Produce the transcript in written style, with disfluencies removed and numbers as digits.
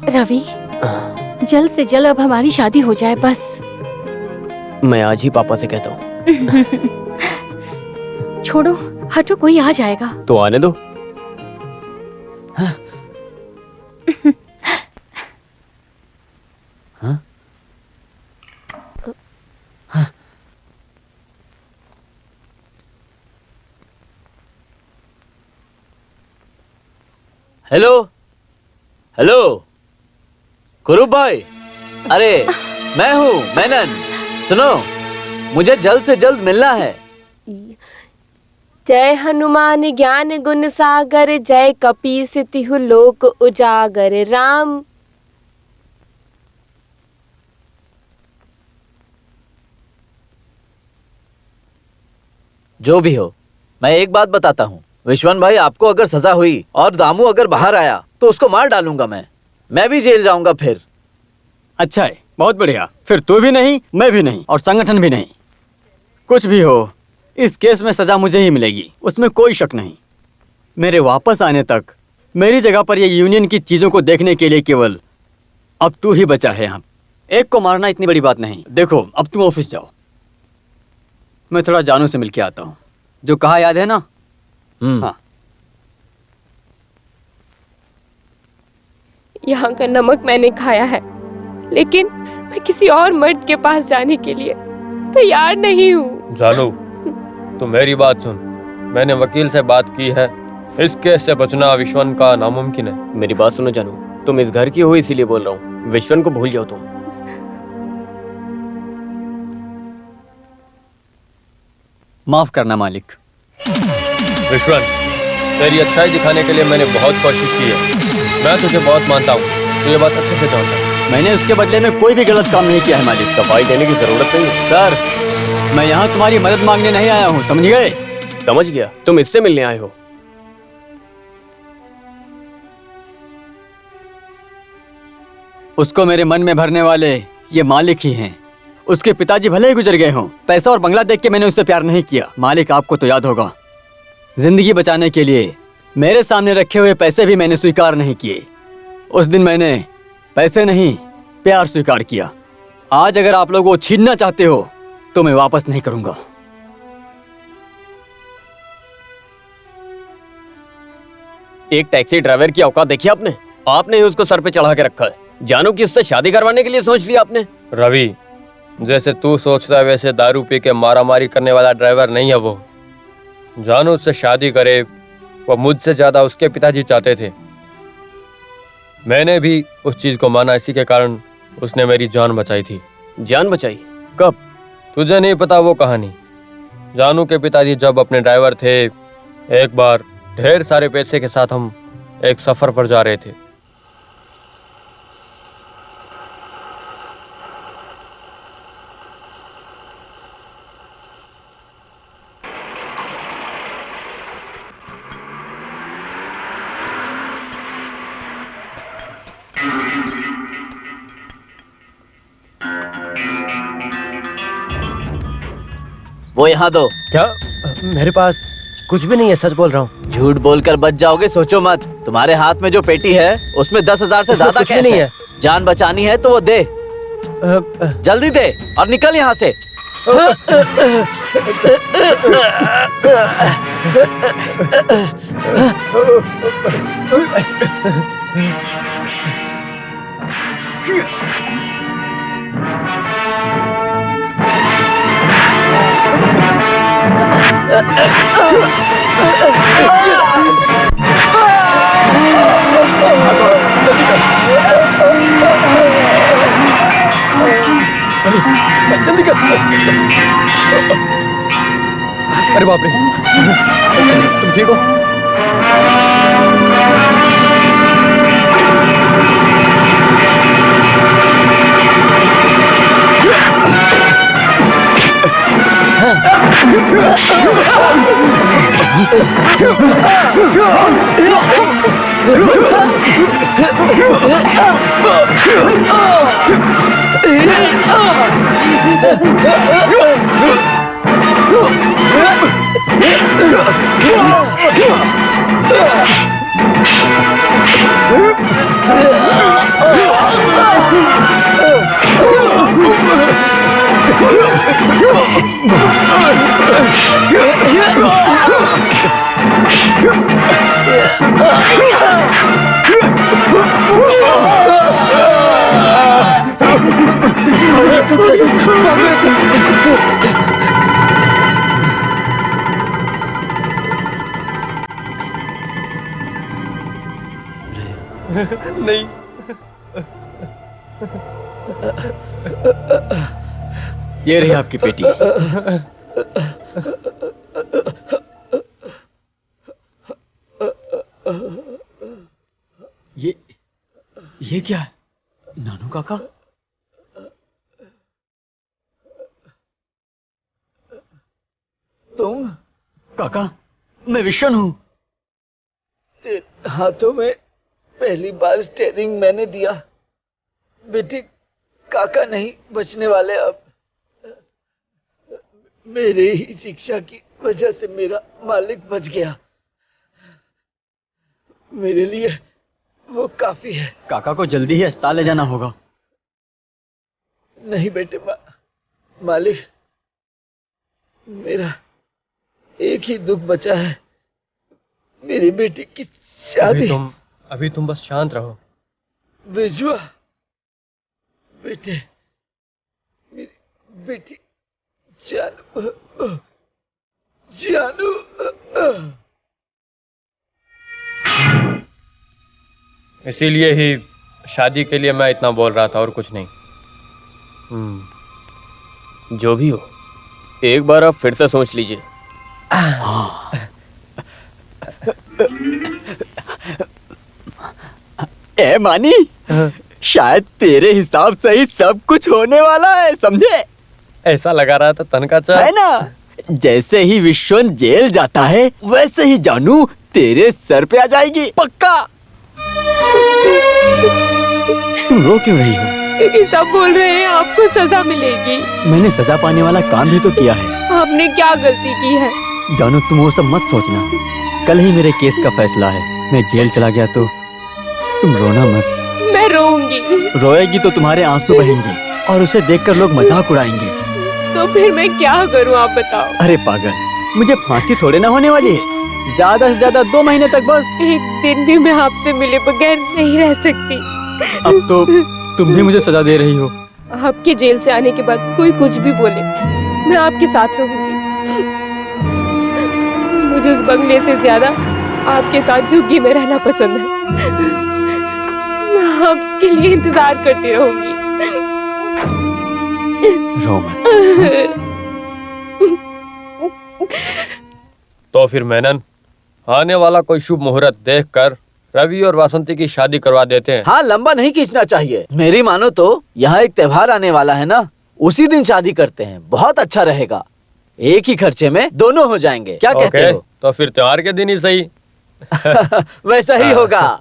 रवि, जल्द से जल्द अब हमारी शादी हो जाए बस। मैं आज ही पापा से कहता हूँ। छोड़ो, हटो, कोई आ जाएगा। तो आने दो। हाँ? हेलो हेलो कुरूप भाई, अरे मैं हूँ मेनन। सुनो, मुझे जल्द से जल्द मिलना है। जय हनुमान ज्ञान गुण सागर, जय कपीस तिहु लोक उजागर। राम जो भी हो, मैं एक बात बताता हूँ, विश्वन भाई, आपको अगर सजा हुई और दामू अगर बाहर आया तो उसको मार डालूंगा मैं भी जेल जाऊंगा फिर। अच्छा है, बहुत बढ़िया। फिर तू भी नहीं, मैं भी नहीं, और संगठन भी नहीं। कुछ भी हो, इस केस में सजा मुझे ही मिलेगी, उसमें कोई शक नहीं। मेरे वापस आने तक मेरी जगह पर ये यूनियन की चीजों को देखने के लिए केवल अब तू ही बचा है यहाँ। एक को मारना इतनी बड़ी बात नहीं। देखो, अब तुम ऑफिस जाओ, मैं थोड़ा जानू से मिलके आता हूँ। जो कहा याद है ना? हाँ। यहाँ का नमक मैंने खाया है, लेकिन मैं किसी और मर्द के पास जाने के लिए तैयार नहीं हूँ। जानू, तू मेरी बात सुन। मैंने वकील से बात की है, इस केस से बचना विश्वन का नामुमकिन है। मेरी बात सुनो जानू, तुम इस घर की हो इसीलिए बोल रहा हूँ। विश्वन को भूल जाओ तुम। माफ करना मालिक। विश्वन, तेरी अच्छाई दिखाने के लिए मैंने बहुत कोशिश की है। मैं तुझे बहुत मानता हूँ, तू ये बात अच्छे से जानता है। मैंने उसके बदले में कोई भी गलत काम नहीं किया है मालिक। सफाई देने की जरूरत नहीं है। सर, मैं यहाँ तुम्हारी मदद मांगने नहीं आया हूँ, समझ गए? समझ गया, तुम इससे मिलने आए हो। उसको मेरे मन में भरने वाले ये मालिक ही हैं। उसके पिताजी भले ही गुजर गए हों, पैसा और बंगला देख के मैंने उससे प्यार नहीं किया। मालिक, आपको तो याद होगा, जिंदगी बचाने के लिए मेरे सामने रखे हुए पैसे भी मैंने स्वीकार नहीं किए। उस दिन मैंने पैसे नहीं, प्यार स्वीकार किया। आज अगर आप लोग वो छीनना चाहते हो तो मैं वापस नहीं करूंगा। एक टैक्सी ड्राइवर की औकात देखी आपने? आपने ही उसको सर पे चढ़ा के रखा है। जानू कि उससे शादी करवाने के लिए सोच लिया आपने? रवि, जैसे तू सोचता है वैसे दारू पी के मारामारी करने वाला ड्राइवर नहीं है वो। जानू उससे शादी करे, वो मुझसे ज्यादा उसके पिताजी चाहते थे। मैंने भी उस चीज को माना, इसी के कारण उसने मेरी जान बचाई थी। जान बचाई? कब? तुझे नहीं पता वो कहानी। जानू के पिताजी जब अपने ड्राइवर थे, एक बार ढेर सारे पैसे के साथ हम एक सफर पर जा रहे थे। वो यहाँ दो। क्या? मेरे पास कुछ भी नहीं है, सच बोल रहा हूँ। झूठ बोलकर बच जाओगे, सोचो मत। तुम्हारे हाथ में जो पेटी है उसमें 10,000 से ज्यादा कैश नहीं है। जान बचानी है तो वो दे, जल्दी दे और निकल यहाँ से। जल्दी कर। अरे बाप रे, तुम ठीक हो? नहीं। ये रही आपकी पेटी। ये क्या है? नानू काका? तुम? काका, मैं विशन हूँ। तेरे हाथों में पहली बार स्टेयरिंग मैंने दिया। बेटे, काका नहीं बचने वाले अब। मेरे ही शिक्षा की वजह से मेरा मालिक बच गया। मेरे लिए वो काफी है। काका को जल्दी ही अस्पताल ले जाना होगा। नहीं बेटे, मालिक, मेरा एक ही दुख बचा है, मेरी बेटी की शादी। अभी तुम बस शांत रहो। बिजुआ, बेटे, मेरी बेटी जानू, जानू। इसीलिए ही शादी के लिए मैं इतना बोल रहा था, और कुछ नहीं। जो भी हो, एक बार आप फिर से सोच लीजिए। ए मानी, शायद तेरे हिसाब से ही सब कुछ होने वाला है, समझे? ऐसा लगा रहा था तनका चा है ना? जैसे ही विश्वन जेल जाता है, वैसे ही जानू तेरे सर पे आ जाएगी, पक्का। तुम रो क्यों रही हो? क्योंकि सब बोल रहे हैं आपको सजा मिलेगी। मैंने सजा पाने वाला काम भी तो किया है। आपने क्या गलती की है? जानू, तुम वो सब मत सोचना। कल ही मेरे केस का फैसला है। मैं जेल चला गया तो तुम रोना मत। मैं रोऊंगी। रोएगी तो तुम्हारे आंसू बहेंगे और उसे देखकर लोग मजाक उड़ाएंगे। तो फिर मैं क्या करूं, आप बताओ। अरे पागल, मुझे फांसी थोड़े ना होने वाली है। ज्यादा से ज्यादा 2 महीने तक बस। एक दिन भी मैं आपसे मिले बगैर नहीं रह सकती। अब तो तुम भी मुझे सजा दे रही हो। आपके जेल से आने के बाद कोई कुछ भी बोले, मैं आपके साथ रहूंगी। मुझे उस बंगले से ज्यादा आपके साथ झुग्गी में रहना पसंद है। मैं आपके लिए इंतजार करती रहूंगी। रो मत। तो फिर मेनन, आने वाला कोई शुभ मुहूर्त देखकर रवि और वासंती की शादी करवा देते हैं। हाँ, लंबा नहीं खींचना चाहिए। मेरी मानो तो यहाँ एक त्योहार आने वाला है ना, उसी दिन शादी करते हैं। बहुत अच्छा रहेगा। एक ही खर्चे में दोनों हो जाएंगे। क्या कहते हो? तो फिर त्योहार के दिन ही सही। वैसा ही होगा।